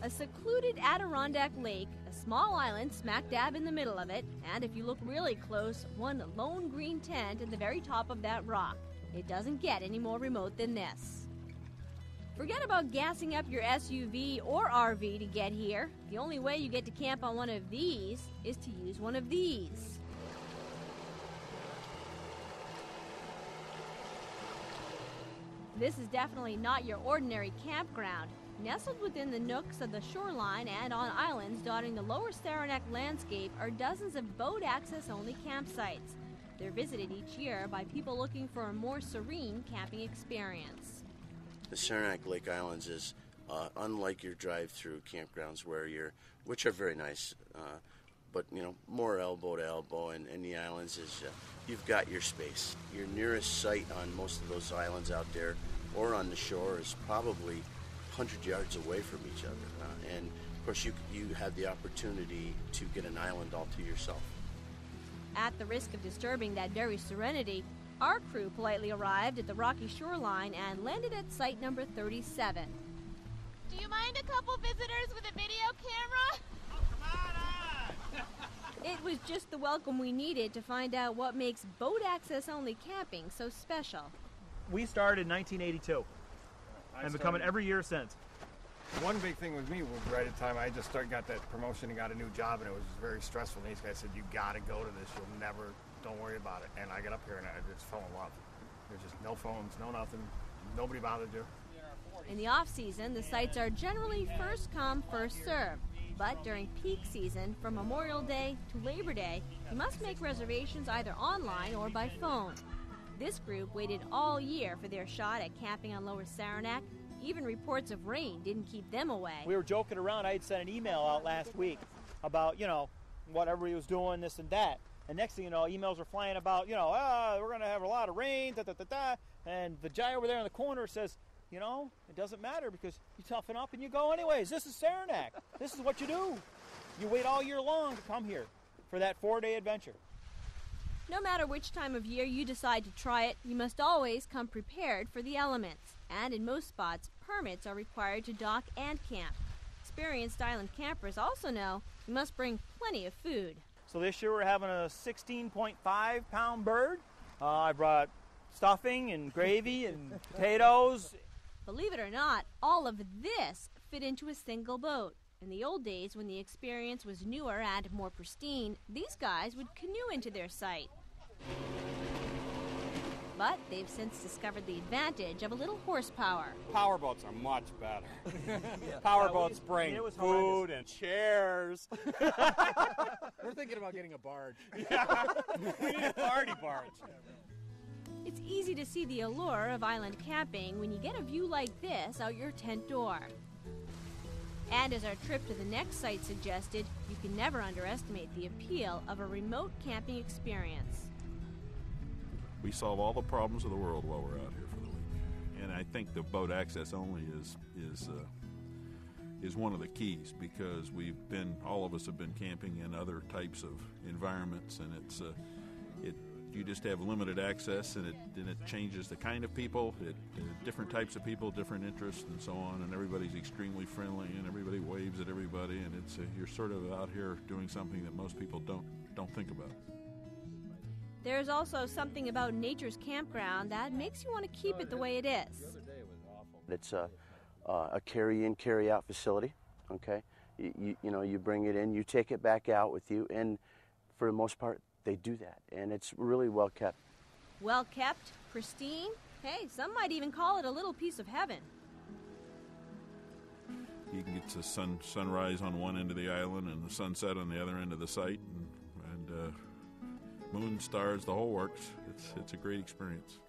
A secluded Adirondack lake, a small island smack dab in the middle of it, and if you look really close, one lone green tent at the very top of that rock. It doesn't get any more remote than this. Forget about gassing up your SUV or RV to get here. The only way you get to camp on one of these is to use one of these. This is definitely not your ordinary campground. Nestled within the nooks of the shoreline and on islands dotting the lower Saranac landscape are dozens of boat access-only campsites. They're visited each year by people looking for a more serene camping experience. The Saranac Lake Islands is unlike your drive-through campgrounds which are very nice, but more elbow to elbow, and the islands is you've got your space. Your nearest site on most of those islands out there or on the shore is probably 100 yards away from each other, and of course you have the opportunity to get an island all to yourself. At the risk of disturbing that very serenity, our crew politely arrived at the rocky shoreline and landed at site number 37. Do you mind a couple visitors with a video camera? Oh, come on! It was just the welcome we needed to find out what makes boat access-only camping so special. We started in 1982 and been coming every year since. One big thing with me was right at the time I just got that promotion and got a new job, and it was very stressful. And these guys said, "You got to go to this. Don't worry about it." And I got up here and I just fell in love. There's just no phones, no nothing. Nobody bothered you. In the off-season, the sites are generally first come, first served. But during peak season, from Memorial Day to Labor Day, you must make reservations either online or by phone. This group waited all year for their shot at camping on Lower Saranac. Even reports of rain didn't keep them away. We were joking around. I had sent an email out last week about, what everybody was doing, this and that. And next thing you know, emails are flying about, we're going to have a lot of rain, And the guy over there in the corner says, it doesn't matter because you toughen up and you go anyways. This is Saranac. This is what you do. You wait all year long to come here for that 4-day adventure. No matter which time of year you decide to try it, you must always come prepared for the elements. And in most spots, permits are required to dock and camp. Experienced island campers also know you must bring plenty of food. So this year we're having a 16.5-pound bird. I brought stuffing and gravy and potatoes. Believe it or not, all of this fit into a single boat. In the old days, when the experience was newer and more pristine, these guys would canoe into their site. But they've since discovered the advantage of a little horsepower. Powerboats are much better. Powerboats bring food and chairs. We're thinking about getting a barge. Yeah, we need a party barge. It's easy to see the allure of island camping when you get a view like this out your tent door. And as our trip to the next site suggested, you can never underestimate the appeal of a remote camping experience. We solve all the problems of the world while we're out here for the week. And I think the boat access only is one of the keys, because all of us have been camping in other types of environments, and you just have limited access, and it changes the kind of people, different types of people, different interests, and so on. And everybody's extremely friendly, and everybody waves at everybody, and you're sort of out here doing something that most people don't think about. There's also something about nature's campground that makes you want to keep it the way it is. It's a carry-in, carry-out facility. Okay, you bring it in, you take it back out with you, and for the most part, they do that, and it's really well kept. Well kept, pristine. Hey, some might even call it a little piece of heaven. You can get the sunrise on one end of the island and the sunset on the other end of the site, and moon, stars, the whole works. It's a great experience.